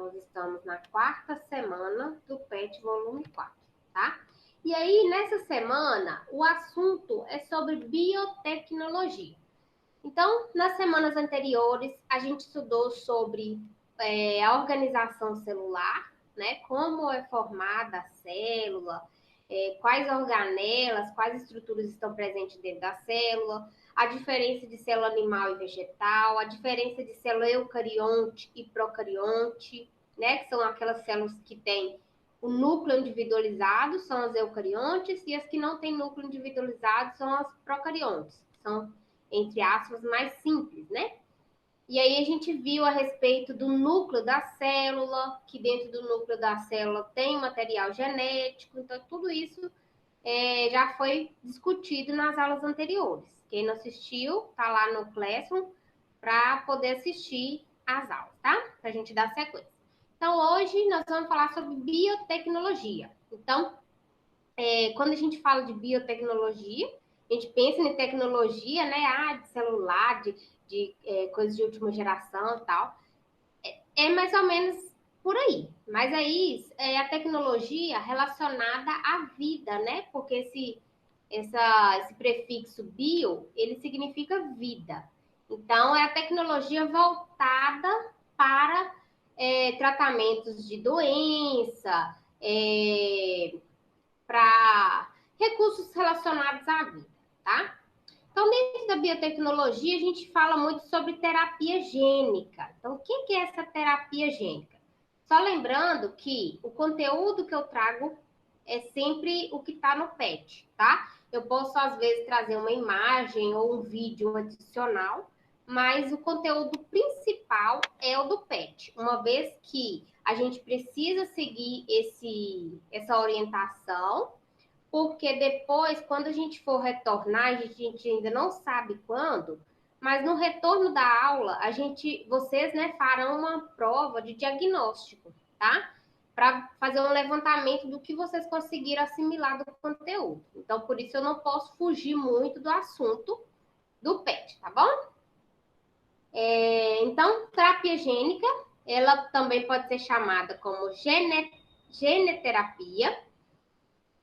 Nós estamos na 4ª semana do PET volume 4, tá? E aí, nessa semana, o assunto é sobre biotecnologia. Então, nas semanas anteriores, a gente estudou sobre a organização celular, né? Como é formada a célula, quais organelas, quais estruturas estão presentes dentro da célula, a diferença de célula animal e vegetal, a diferença de célula eucarionte e procarionte, né? Que são aquelas células que têm o núcleo individualizado, são as eucariontes, e as que não têm núcleo individualizado são as procariontes, são, entre aspas, mais simples, né? E aí a gente viu a respeito do núcleo da célula, que dentro do núcleo da célula tem material genético, então tudo isso já foi discutido nas aulas anteriores. Quem não assistiu, tá lá no Classroom para poder assistir as aulas, tá? Para a gente dar sequência. Então, hoje nós vamos falar sobre biotecnologia. Então, quando a gente fala de biotecnologia, a gente pensa em tecnologia, né? De celular, de coisas de última geração e tal. É mais ou menos por aí. Mas aí é a tecnologia relacionada à vida, né? Porque esse prefixo bio, ele significa vida. Então, é a tecnologia voltada para tratamentos de doença, para recursos relacionados à vida, tá? Então, dentro da biotecnologia, a gente fala muito sobre terapia gênica. Então, o que é essa terapia gênica? Só lembrando que o conteúdo que eu trago é sempre o que está no PET, tá? Eu posso, às vezes, trazer uma imagem ou um vídeo adicional, mas o conteúdo principal é o do PET, uma vez que a gente precisa seguir essa orientação, porque depois, quando a gente for retornar, a gente ainda não sabe quando, mas no retorno da aula, vocês, né, farão uma prova de diagnóstico, tá? Para fazer um levantamento do que vocês conseguiram assimilar do conteúdo. Então, por isso eu não posso fugir muito do assunto do PET, tá bom? Então, terapia gênica, ela também pode ser chamada como geneterapia.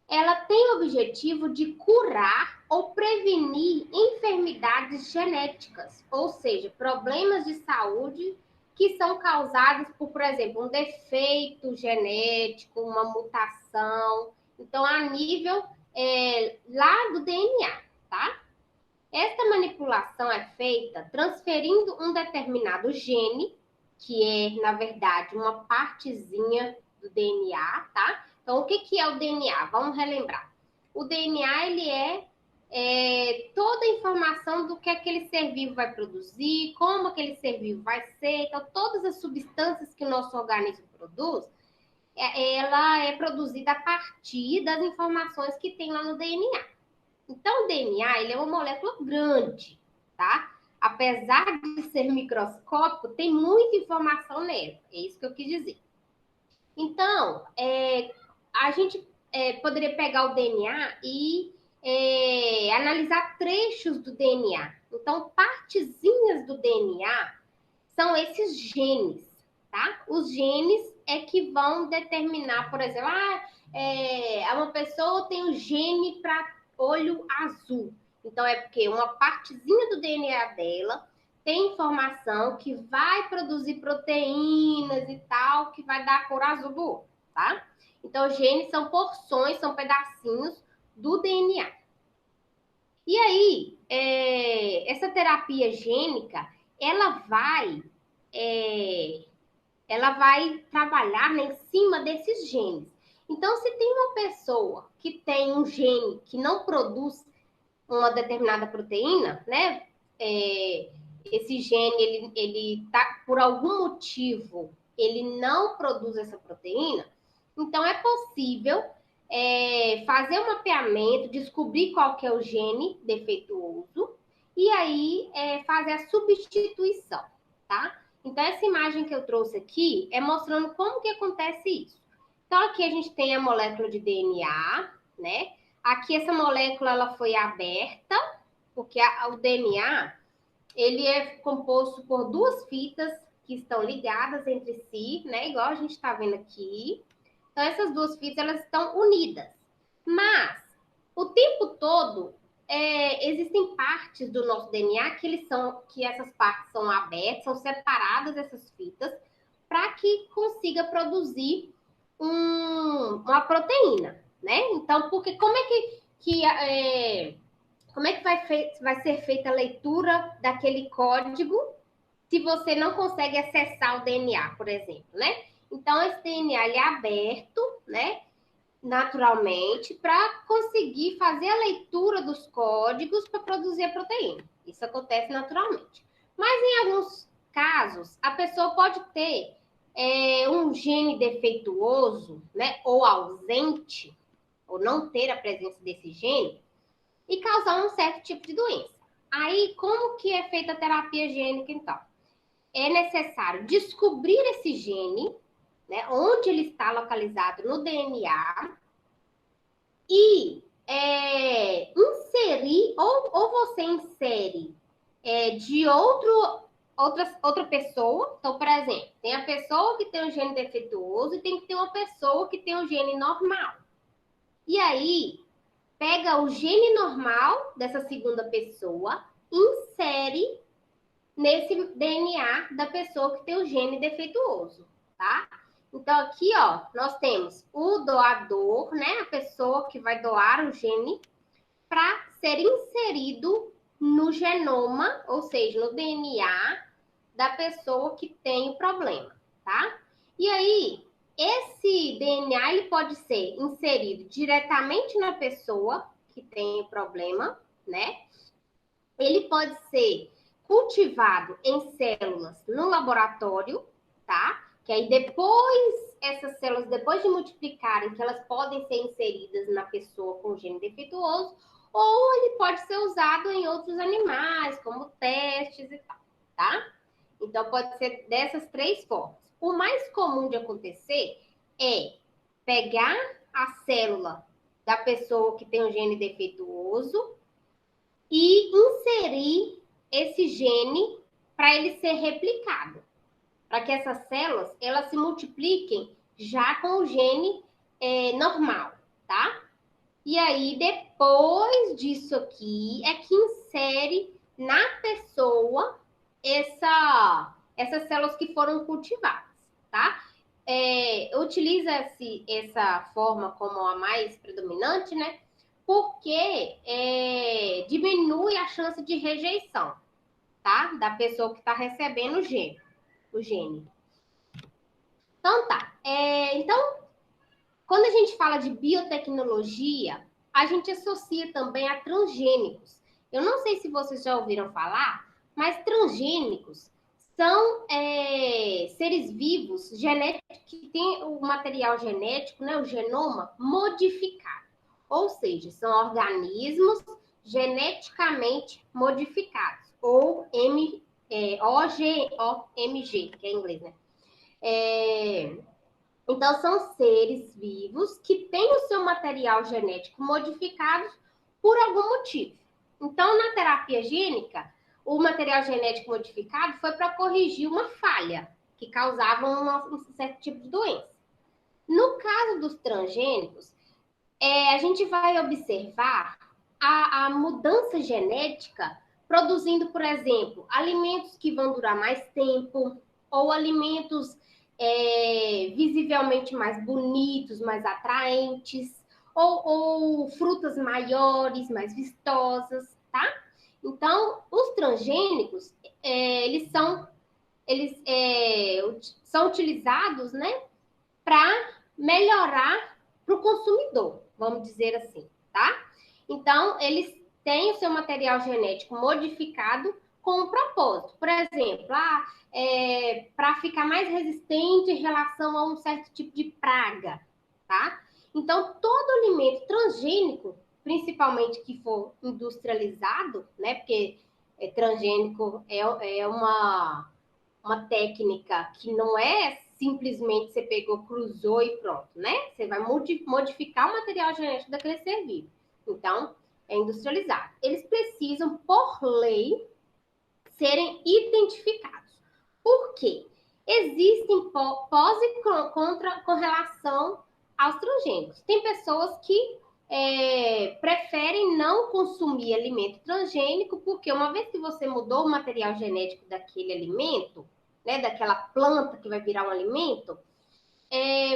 Ela tem o objetivo de curar ou prevenir enfermidades genéticas, ou seja, problemas de saúde que são causados por exemplo, um defeito genético, uma mutação. Então, a nível lá do DNA, tá? Esta manipulação é feita transferindo um determinado gene, que é, na verdade, uma partezinha do DNA, tá? Então, o que é o DNA? Vamos relembrar. O DNA, ele é toda a informação do que aquele ser vivo vai produzir, como aquele ser vivo vai ser. Então, todas as substâncias que o nosso organismo produz, ela é produzida a partir das informações que tem lá no DNA. Então, o DNA, ele é uma molécula grande, tá? Apesar de ser microscópico, tem muita informação nele. É isso que eu quis dizer. Então, a gente poderia pegar o DNA e analisar trechos do DNA. Então, partezinhas do DNA são esses genes, tá? Os genes é que vão determinar, por exemplo, uma pessoa tem um gene para olho azul. Então, é porque uma partezinha do DNA dela tem informação que vai produzir proteínas e tal, que vai dar a cor azul do olho, tá? Então, genes são porções, são pedacinhos do DNA. E aí, essa terapia gênica, ela vai trabalhar, né, em cima desses genes. Então, se tem uma pessoa que tem um gene que não produz uma determinada proteína, né? Esse gene, ele tá, por algum motivo, ele não produz essa proteína, então é possível fazer um mapeamento, descobrir qual que é o gene defeituoso e aí fazer a substituição, tá? Então, essa imagem que eu trouxe aqui é mostrando como que acontece isso. Então, aqui a gente tem a molécula de DNA, né? Aqui essa molécula ela foi aberta, porque o DNA ele é composto por duas fitas que estão ligadas entre si, né? Igual a gente está vendo aqui. Então, essas duas fitas, elas estão unidas. Mas, o tempo todo, existem partes do nosso DNA que essas partes são abertas, são separadas, essas fitas, para que consiga produzir uma proteína, né? Então, porque como é que vai ser feita a leitura daquele código se você não consegue acessar o DNA, por exemplo, né? Então, esse DNA ele é aberto, né? Naturalmente, para conseguir fazer a leitura dos códigos para produzir a proteína. Isso acontece naturalmente. Mas em alguns casos, a pessoa pode ter um gene defeituoso, né? Ou ausente, ou não ter a presença desse gene, e causar um certo tipo de doença. Aí, como que é feita a terapia gênica, então? É necessário descobrir esse gene, né, onde ele está localizado no DNA, e inserir, ou você insere de outra pessoa. Então, por exemplo, tem a pessoa que tem o gene defeituoso e tem que ter uma pessoa que tem o gene normal. E aí, pega o gene normal dessa segunda pessoa, insere nesse DNA da pessoa que tem o gene defeituoso, tá? Então, aqui, ó, nós temos o doador, né? A pessoa que vai doar o gene para ser inserido no genoma, ou seja, no DNA da pessoa que tem o problema, tá? E aí, esse DNA ele pode ser inserido diretamente na pessoa que tem o problema, né? Ele pode ser cultivado em células no laboratório, tá? Que aí depois, essas células, depois de multiplicarem, que elas podem ser inseridas na pessoa com gene defeituoso, ou ele pode ser usado em outros animais, como testes e tal, tá? Então, pode ser dessas três formas. O mais comum de acontecer é pegar a célula da pessoa que tem um gene defeituoso e inserir esse gene para ele ser replicado, para que essas células elas se multipliquem já com o gene normal, tá? E aí, depois disso aqui, é que insere na pessoa essas células que foram cultivadas, tá? Utiliza essa forma como a mais predominante, né? Porque diminui a chance de rejeição, tá? Da pessoa que está recebendo o gene. Então, tá. Então, quando a gente fala de biotecnologia, a gente associa também a transgênicos. Eu não sei se vocês já ouviram falar, mas transgênicos são seres vivos genéticos que têm o material genético, né, o genoma, modificado. Ou seja, são organismos geneticamente modificados, ou OGMG, que é em inglês, né? Então, são seres vivos que têm o seu material genético modificado por algum motivo. Então, na terapia gênica, o material genético modificado foi para corrigir uma falha que causava um certo tipo de doença. No caso dos transgênicos, a gente vai observar a mudança genética produzindo, por exemplo, alimentos que vão durar mais tempo, ou alimentos visivelmente mais bonitos, mais atraentes, ou frutas maiores, mais vistosas, tá? Então, os transgênicos, eles são utilizados, né, para melhorar para o consumidor, vamos dizer assim, tá? Então, eles têm o seu material genético modificado com um propósito. Por exemplo, para ficar mais resistente em relação a um certo tipo de praga, tá? Então, todo alimento transgênico, principalmente que for industrializado, né? Porque transgênico é uma técnica que não é simplesmente você pegou, cruzou e pronto, né? Você vai modificar o material genético daquele ser vivo. Então, é industrializado. Eles precisam, por lei, serem identificados. Por quê? existem pós e contra com relação aos transgênicos. Tem pessoas que preferem não consumir alimento transgênico, porque uma vez que você mudou o material genético daquele alimento, né, daquela planta que vai virar um alimento,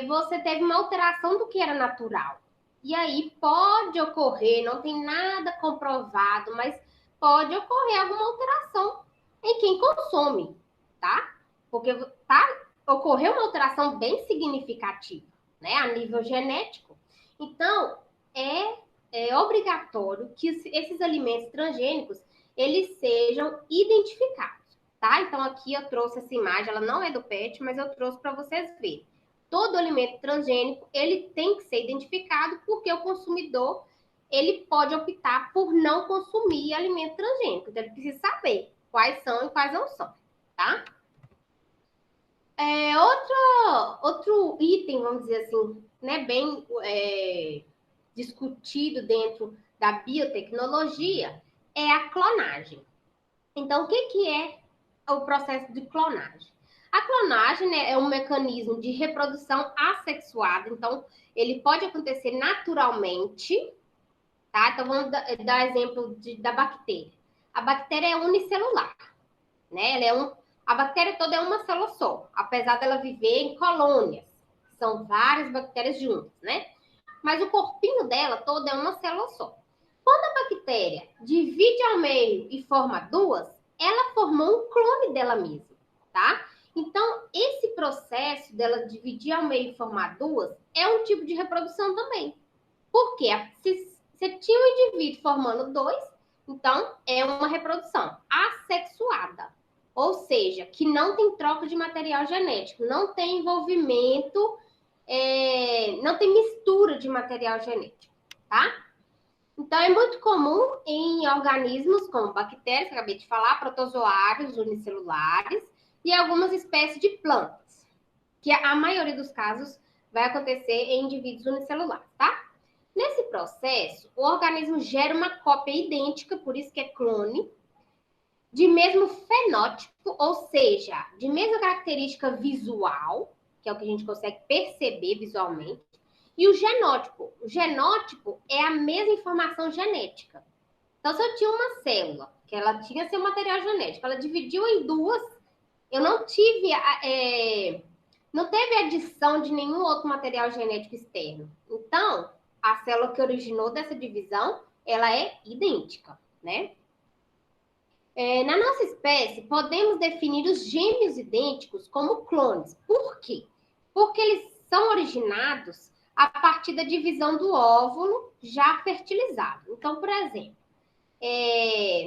você teve uma alteração do que era natural. E aí pode ocorrer, não tem nada comprovado, mas pode ocorrer alguma alteração em quem consome, tá? Porque ocorreu uma alteração bem significativa, né, a nível genético. Então, é obrigatório que esses alimentos transgênicos, eles sejam identificados, tá? Então, aqui eu trouxe essa imagem, ela não é do PET, mas eu trouxe para vocês verem. Todo alimento transgênico, ele tem que ser identificado, porque o consumidor, ele pode optar por não consumir alimento transgênico. Então, ele precisa saber quais são e quais não são, tá? Outro item, vamos dizer assim, né, bem discutido dentro da biotecnologia é a clonagem. Então, o que é o processo de clonagem? A clonagem, né, é um mecanismo de reprodução assexuada, então ele pode acontecer naturalmente, tá? Então vamos dar exemplo da bactéria. A bactéria é unicelular, né? A bactéria toda é uma célula só, apesar dela viver em colônias. São várias bactérias juntas, né? Mas o corpinho dela toda é uma célula só. Quando a bactéria divide ao meio e forma duas, ela formou um clone dela mesma, tá? Então, esse processo dela dividir ao meio e formar duas é um tipo de reprodução também. Por quê? Se tinha um indivíduo formando dois, então é uma reprodução assexuada. Ou seja, que não tem troca de material genético, não tem envolvimento, não tem mistura de material genético, tá? Então, é muito comum em organismos como bactérias, que eu acabei de falar, protozoários unicelulares e algumas espécies de plantas, que a maioria dos casos vai acontecer em indivíduos unicelulares, tá? Nesse processo, o organismo gera uma cópia idêntica, por isso que é clone, de mesmo fenótipo, ou seja, de mesma característica visual, que é o que a gente consegue perceber visualmente, e o genótipo. O genótipo é a mesma informação genética. Então, se eu tinha uma célula, que ela tinha seu material genético, ela dividiu em duas, eu não teve adição de nenhum outro material genético externo. Então, a célula que originou dessa divisão, ela é idêntica, né? Na nossa espécie, podemos definir os gêmeos idênticos como clones. Por quê? Porque eles são originados a partir da divisão do óvulo já fertilizado. Então, por exemplo,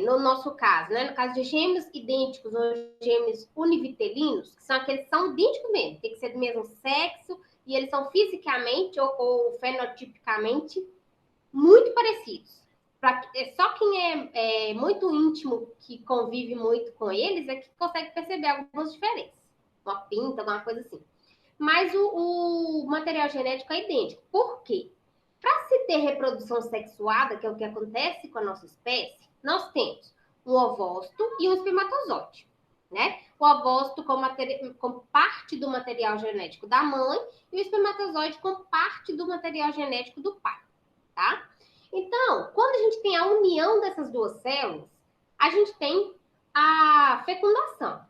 no nosso caso, né, no caso de gêmeos idênticos ou gêmeos univitelinos, que são aqueles que são idênticos mesmo, tem que ser do mesmo sexo, e eles são fisicamente ou fenotipicamente muito parecidos. Só quem é muito íntimo, que convive muito com eles, é que consegue perceber algumas diferenças. Uma pinta, alguma coisa assim. Mas o material genético é idêntico. Por quê? Para se ter reprodução sexuada, que é o que acontece com a nossa espécie, nós temos um ovócito e um espermatozoide, né? O ovócito com parte do material genético da mãe e o espermatozoide com parte do material genético do pai, tá? Então, quando a gente tem a união dessas duas células, a gente tem a fecundação,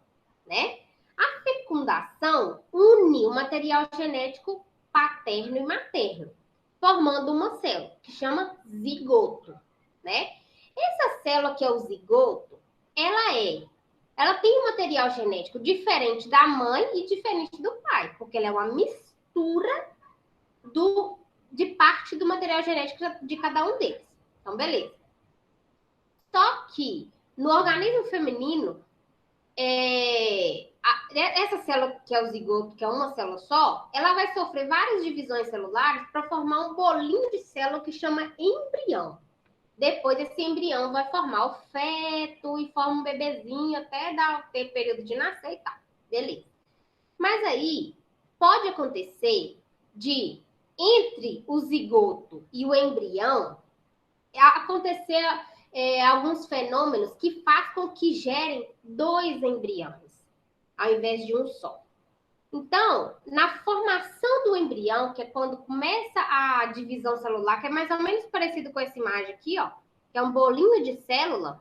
né? A fecundação une o material genético paterno e materno, formando uma célula que chama zigoto, né? Essa célula que é o zigoto, ela tem um material genético diferente da mãe e diferente do pai, porque ela é uma mistura de parte do material genético de cada um deles. Então, beleza. Só que no organismo feminino, essa célula que é o zigoto, que é uma célula só, ela vai sofrer várias divisões celulares para formar um bolinho de célula que chama embrião. Depois, esse embrião vai formar o feto e forma um bebezinho até ter período de nascer e tal. Beleza. Mas aí, pode acontecer de, entre o zigoto e o embrião, acontecer alguns fenômenos que fazem com que gerem dois embriões, ao invés de um só. Então, na formação do embrião, que é quando começa a divisão celular, que é mais ou menos parecido com essa imagem aqui, ó, que é um bolinho de célula.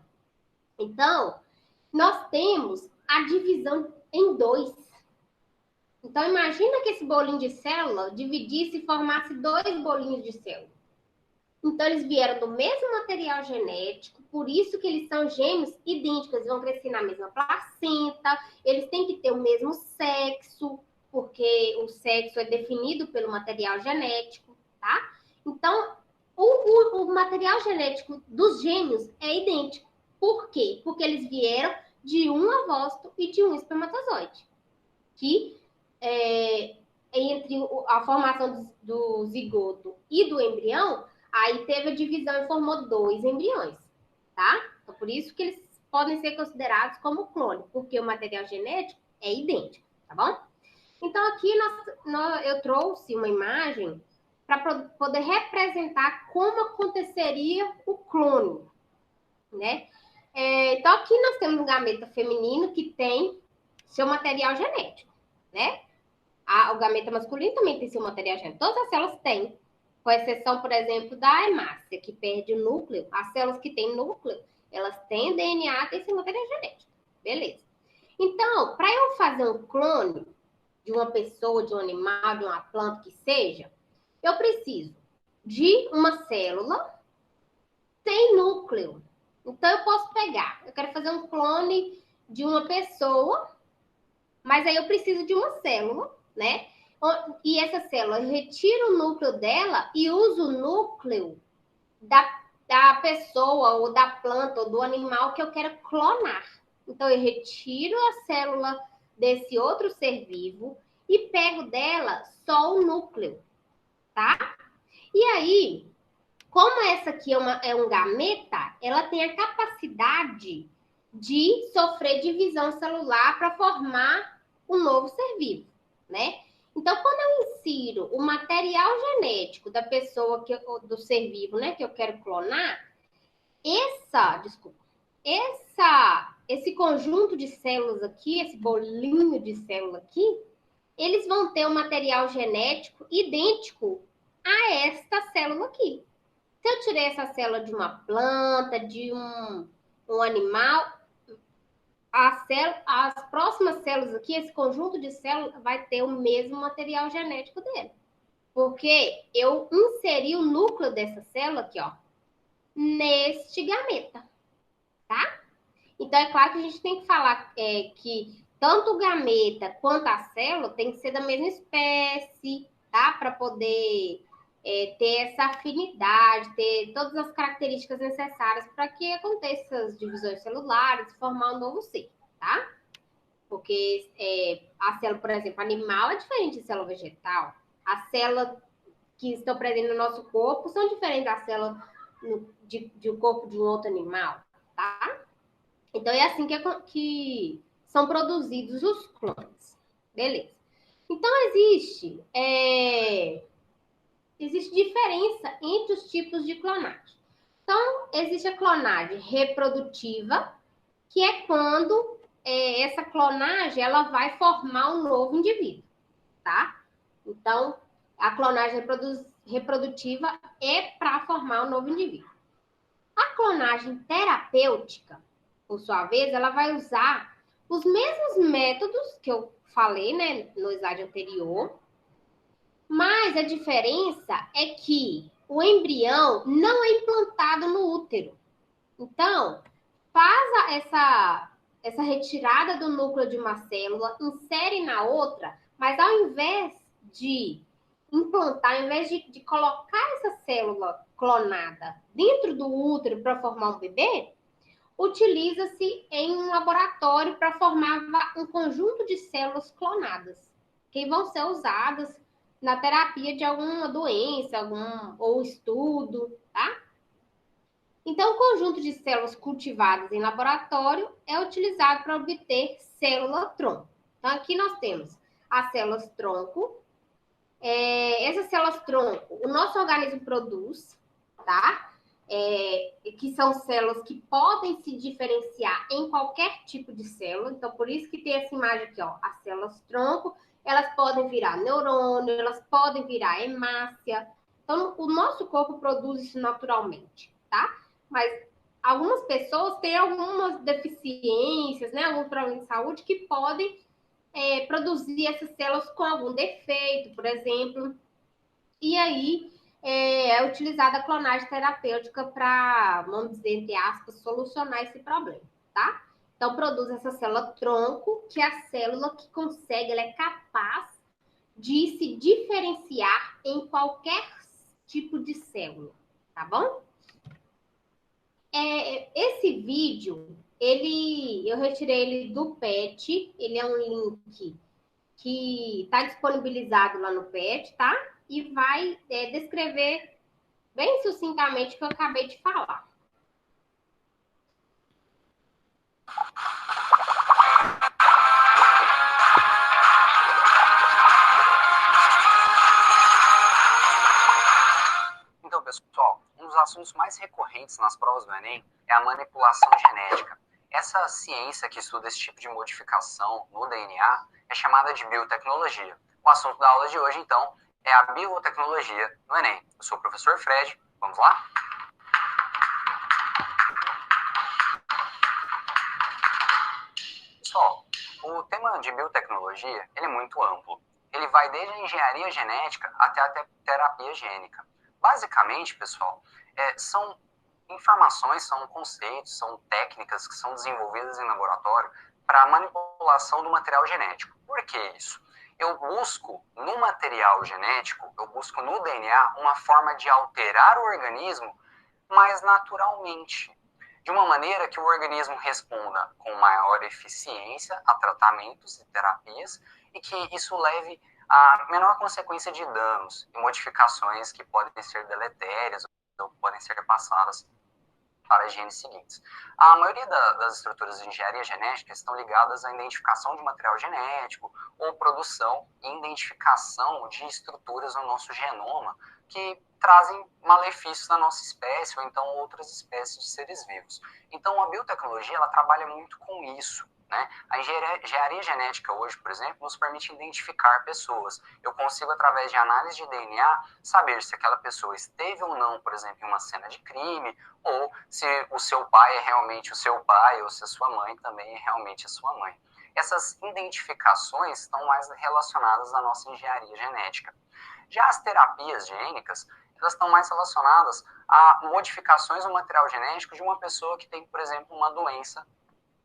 Então, nós temos a divisão em dois. Então, imagina que esse bolinho de célula dividisse e formasse dois bolinhos de célula. Então, eles vieram do mesmo material genético, por isso que eles são gêmeos idênticos, eles vão crescer na mesma placenta, eles têm que ter o mesmo sexo, porque o sexo é definido pelo material genético, tá? Então, o material genético dos gêmeos é idêntico. Por quê? Porque eles vieram de um ovócito e de um espermatozoide, que entre a formação do zigoto e do embrião, aí teve a divisão e formou dois embriões, tá? Então, por isso que eles podem ser considerados como clone, porque o material genético é idêntico, tá bom? Então, aqui eu trouxe uma imagem para poder representar como aconteceria o clone, né? Então, aqui nós temos um gameta feminino que tem seu material genético, né? O gameta masculino também tem seu material genético. Todas as células têm, com exceção, por exemplo, da hemácia, que perde o núcleo. As células que têm núcleo, elas têm DNA, têm seu material genético. Beleza. Então, para eu fazer um clone de uma pessoa, de um animal, de uma planta, que seja, eu preciso de uma célula sem núcleo. Então, eu posso pegar, eu quero fazer um clone de uma pessoa, mas aí eu preciso de uma célula, né? E essa célula, eu retiro o núcleo dela e uso o núcleo da pessoa, ou da planta, ou do animal que eu quero clonar. Então, eu retiro a célula desse outro ser vivo e pego dela só o núcleo, tá? E aí, como essa aqui é um gameta, ela tem a capacidade de sofrer divisão celular para formar um novo ser vivo, né? Então, quando eu insiro o material genético da pessoa, do ser vivo, né, que eu quero clonar, esse conjunto de células aqui, esse bolinho de célula aqui, eles vão ter um material genético idêntico a esta célula aqui. Se eu tirei essa célula de uma planta, de um animal, as próximas células aqui, esse conjunto de células, vai ter o mesmo material genético dele. Porque eu inseri o núcleo dessa célula aqui, ó, neste gameta, tá? Então, é claro que a gente tem que falar que tanto o gameta quanto a célula tem que ser da mesma espécie, tá? Para poder ter essa afinidade, ter todas as características necessárias para que aconteçam as divisões celulares e formar um novo ser, tá? Porque a célula, por exemplo, animal é diferente de célula vegetal. As células que estão presentes no nosso corpo são diferentes da célula de um corpo de um outro animal, tá? Então, é assim que são produzidos os clones. Beleza. Então, existe diferença entre os tipos de clonagem. Então, existe a clonagem reprodutiva, que é quando essa clonagem ela vai formar um novo indivíduo, tá? Então, a clonagem reprodutiva é para formar um novo indivíduo. A clonagem terapêutica, por sua vez, ela vai usar os mesmos métodos que eu falei, né, no slide anterior, mas a diferença é que o embrião não é implantado no útero. Então, faz essa retirada do núcleo de uma célula, insere na outra, mas ao invés de implantar, ao invés de colocar essa célula clonada dentro do útero para formar um bebê, utiliza-se em um laboratório para formar um conjunto de células clonadas, que vão ser usadas na terapia de alguma doença, ou estudo, tá? Então, o conjunto de células cultivadas em laboratório é utilizado para obter célula-tronco. Então, aqui nós temos as células-tronco. Essas células-tronco, o nosso organismo produz, tá? Que são células que podem se diferenciar em qualquer tipo de célula. Então, por isso que tem essa imagem aqui, ó, as células-tronco, elas podem virar neurônio, elas podem virar hemácia. Então, o nosso corpo produz isso naturalmente, tá? Mas algumas pessoas têm algumas deficiências, né? Alguns problemas de saúde que podem produzir essas células com algum defeito, por exemplo. E aí é utilizada a clonagem terapêutica para, vamos dizer, entre aspas, solucionar esse problema, tá? Então, produz essa célula tronco, que é a célula que consegue, ela é capaz de se diferenciar em qualquer tipo de célula, tá bom? Esse vídeo, eu retirei ele do PET, ele é um link que está disponibilizado lá no PET, tá? E vai descrever bem sucintamente o que eu acabei de falar. Então, pessoal, um dos assuntos mais recorrentes nas provas do Enem é a manipulação genética. Essa ciência que estuda esse tipo de modificação no DNA é chamada de biotecnologia. O assunto da aula de hoje, então, é a biotecnologia no Enem. Eu sou o professor Fred, vamos lá? Pessoal, o tema de biotecnologia ele é muito amplo. Ele vai desde a engenharia genética até a terapia gênica. Basicamente, pessoal, são informações, são conceitos, são técnicas que são desenvolvidas em laboratório para a manipulação do material genético. Por que isso? Eu busco no material genético, eu busco no DNA uma forma de alterar o organismo mais naturalmente, de uma maneira que o organismo responda com maior eficiência a tratamentos e terapias e que isso leve a menor consequência de danos e modificações que podem ser deletérias ou podem ser passadas para as genes seguintes. A maioria das estruturas de engenharia genética estão ligadas à identificação de material genético ou produção e identificação de estruturas no nosso genoma que trazem malefícios na nossa espécie ou então outras espécies de seres vivos. Então a biotecnologia ela trabalha muito com isso. Né? A engenharia genética hoje, por exemplo, nos permite identificar pessoas. Eu consigo, através de análise de DNA, saber se aquela pessoa esteve ou não, por exemplo, em uma cena de crime, ou se o seu pai é realmente o seu pai, ou se a sua mãe também é realmente a sua mãe. Essas identificações estão mais relacionadas à nossa engenharia genética. Já as terapias gênicas, elas estão mais relacionadas a modificações no material genético de uma pessoa que tem, por exemplo, uma doença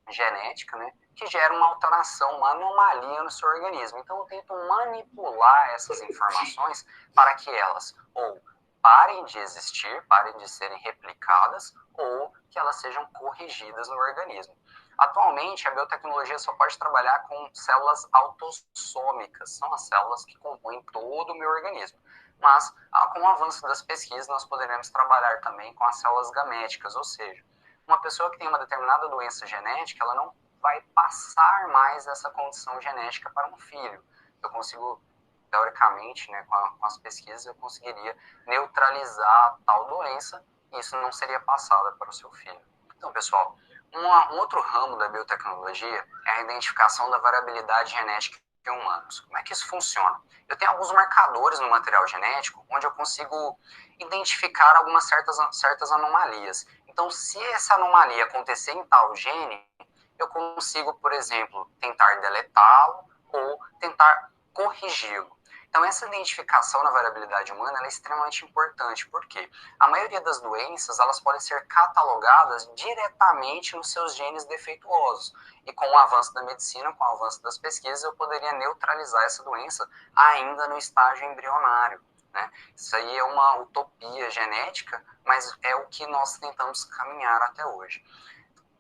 genética, né, que gera uma alteração, uma anomalia no seu organismo. Então, eu tento manipular essas informações para que elas ou parem de existir, parem de serem replicadas, ou que elas sejam corrigidas no organismo. Atualmente, a biotecnologia só pode trabalhar com células autossômicas, são as células que compõem todo o meu organismo. Mas, com o avanço das pesquisas, nós poderemos trabalhar também com as células gaméticas, ou seja, uma pessoa que tem uma determinada doença genética, ela não vai passar mais essa condição genética para um filho. Eu consigo, teoricamente, né, com as pesquisas, eu conseguiria neutralizar tal doença e isso não seria passada para o seu filho. Então, pessoal, um outro ramo da biotecnologia é a identificação da variabilidade genética em humanos. Como é que isso funciona? Eu tenho alguns marcadores no material genético onde eu consigo identificar algumas certas anomalias. Então, se essa anomalia acontecer em tal gene, eu consigo, por exemplo, tentar deletá-lo ou tentar corrigi-lo. Então, essa identificação na variabilidade humana é extremamente importante, porque a maioria das doenças elas podem ser catalogadas diretamente nos seus genes defeituosos. E com o avanço da medicina, com o avanço das pesquisas, eu poderia neutralizar essa doença ainda no estágio embrionário. Né? Isso aí é uma utopia genética, mas é o que nós tentamos caminhar até hoje.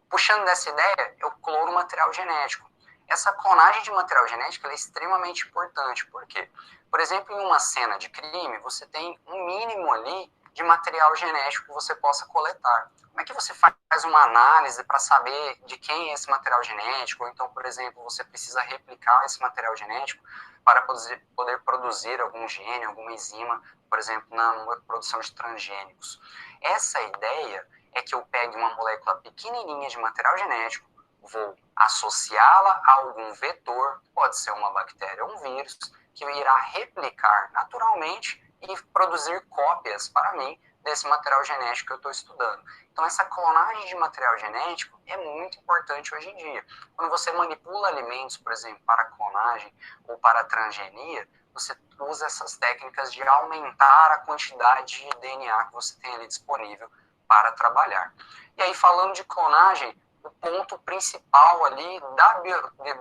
Puxando dessa ideia, eu clono material genético. Essa clonagem de material genético é extremamente importante, porque, por exemplo, em uma cena de crime, você tem um mínimo ali de material genético que você possa coletar. Como é que você faz uma análise para saber de quem é esse material genético? Ou então, por exemplo, você precisa replicar esse material genético para poder produzir algum gene, alguma enzima, por exemplo, na produção de transgênicos. Essa ideia é que eu pegue uma molécula pequenininha de material genético, vou associá-la a algum vetor, pode ser uma bactéria ou um vírus, que irá replicar naturalmente e produzir cópias para mim desse material genético que eu estou estudando. Então, essa clonagem de material genético é muito importante hoje em dia. Quando você manipula alimentos, por exemplo, para clonagem ou para transgenia, você usa essas técnicas de aumentar a quantidade de DNA que você tem ali disponível para trabalhar. E aí, falando de clonagem, o ponto principal ali da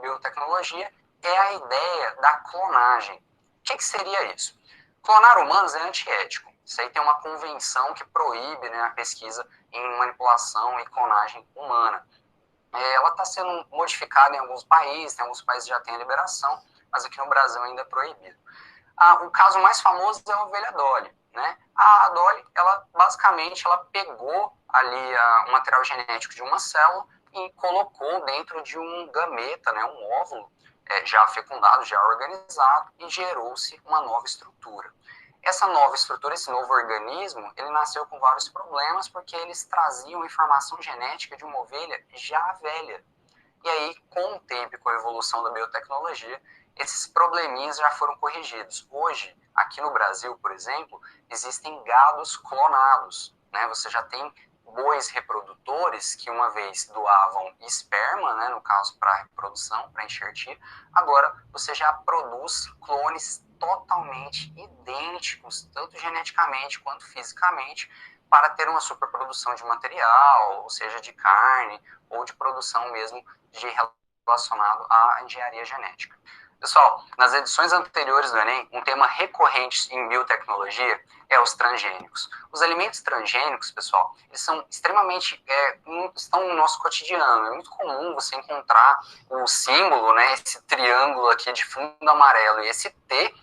biotecnologia é a ideia da clonagem. O que seria isso? Clonar humanos é antiético. Isso aí tem uma convenção que proíbe, né, a pesquisa em manipulação e clonagem humana. Ela está sendo modificada em alguns países já tem a liberação, mas aqui no Brasil ainda é proibido. O caso mais famoso é a ovelha Dolly, né? A Dolly, ela basicamente pegou ali o material genético de uma célula e colocou dentro de um gameta, né, um óvulo, já fecundado, já organizado, e gerou-se uma nova estrutura. Essa nova estrutura, esse novo organismo, ele nasceu com vários problemas porque eles traziam informação genética de uma ovelha já velha. E aí, com o tempo e com a evolução da biotecnologia, esses probleminhas já foram corrigidos. Hoje, aqui no Brasil, por exemplo, existem gados clonados, né? Você já tem bois reprodutores que uma vez doavam esperma, né, no caso para reprodução, para enxertia, agora você já produz clones totalmente idênticos, tanto geneticamente quanto fisicamente, para ter uma superprodução de material, ou seja, de carne, ou de produção mesmo relacionado à engenharia genética. Pessoal, nas edições anteriores do Enem, um tema recorrente em biotecnologia é os transgênicos. Os alimentos transgênicos, pessoal, eles são extremamente, estão no nosso cotidiano. É muito comum você encontrar o símbolo, né, esse triângulo aqui de fundo amarelo e esse T,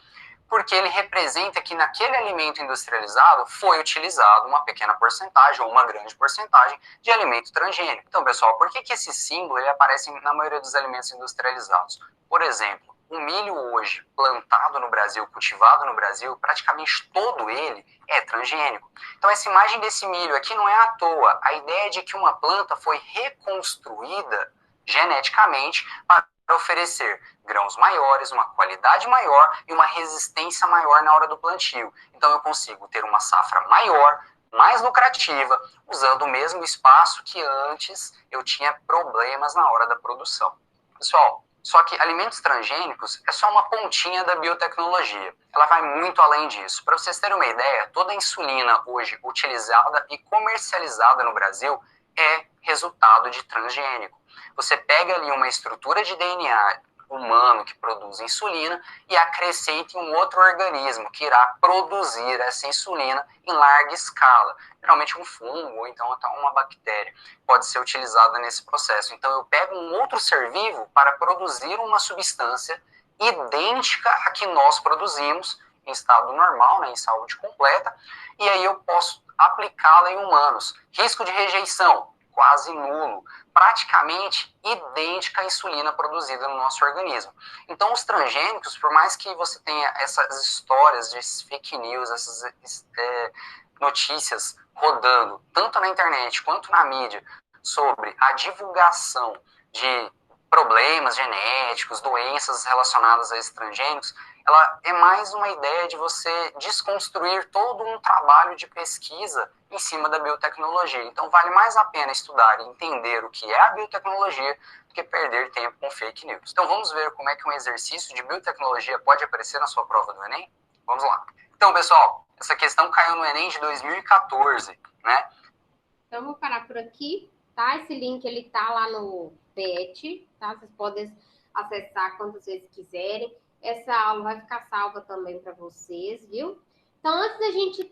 porque ele representa que naquele alimento industrializado foi utilizado uma pequena porcentagem ou uma grande porcentagem de alimento transgênico. Então, pessoal, por que esse símbolo ele aparece na maioria dos alimentos industrializados? Por exemplo, o milho hoje plantado no Brasil, cultivado no Brasil, praticamente todo ele é transgênico. Então, essa imagem desse milho aqui não é à toa. A ideia é de que uma planta foi reconstruída geneticamente para oferecer grãos maiores, uma qualidade maior e uma resistência maior na hora do plantio. Então eu consigo ter uma safra maior, mais lucrativa, usando o mesmo espaço que antes eu tinha problemas na hora da produção. Pessoal, só que alimentos transgênicos é só uma pontinha da biotecnologia. Ela vai muito além disso. Para vocês terem uma ideia, toda a insulina hoje utilizada e comercializada no Brasil é resultado de transgênico. Você pega ali uma estrutura de DNA humano que produz insulina e acrescenta em um outro organismo que irá produzir essa insulina em larga escala. Geralmente um fungo ou então até uma bactéria pode ser utilizada nesse processo. Então eu pego um outro ser vivo para produzir uma substância idêntica à que nós produzimos em estado normal, né, em saúde completa, e aí eu posso aplicá-la em humanos. Risco de rejeição quase nulo, praticamente idêntica à insulina produzida no nosso organismo. Então, os transgênicos, por mais que você tenha essas histórias de fake news, essas notícias rodando, tanto na internet quanto na mídia, sobre a divulgação de problemas genéticos, doenças relacionadas a esses transgênicos, ela é mais uma ideia de você desconstruir todo um trabalho de pesquisa em cima da biotecnologia. Então, vale mais a pena estudar e entender o que é a biotecnologia do que perder tempo com fake news. Então, vamos ver como é que um exercício de biotecnologia pode aparecer na sua prova do Enem? Vamos lá. Então, pessoal, essa questão caiu no Enem de 2014, né? Então, vou parar por aqui, tá? Esse link, ele tá lá no PET, tá? Vocês podem acessar quantas vezes quiserem. Essa aula vai ficar salva também para vocês, viu? Então, antes da gente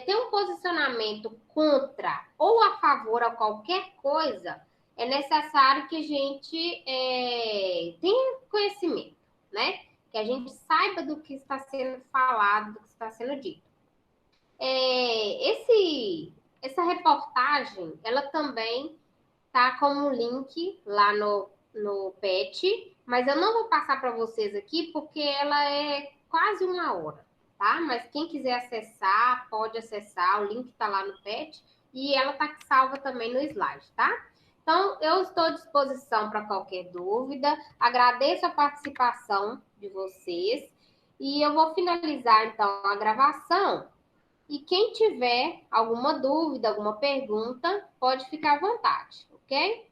ter um posicionamento contra ou a favor a qualquer coisa, é necessário que a gente tenha conhecimento, né? Que a gente saiba do que está sendo falado, do que está sendo dito. Essa reportagem, ela também tá como link lá no PET, mas eu não vou passar para vocês aqui porque ela é quase 1 hora, tá? Mas quem quiser acessar, pode acessar, o link tá lá no PET e ela tá salva também no slide, tá? Então, eu estou à disposição para qualquer dúvida. Agradeço a participação de vocês. E eu vou finalizar, então, a gravação. E quem tiver alguma dúvida, alguma pergunta, pode ficar à vontade, ok?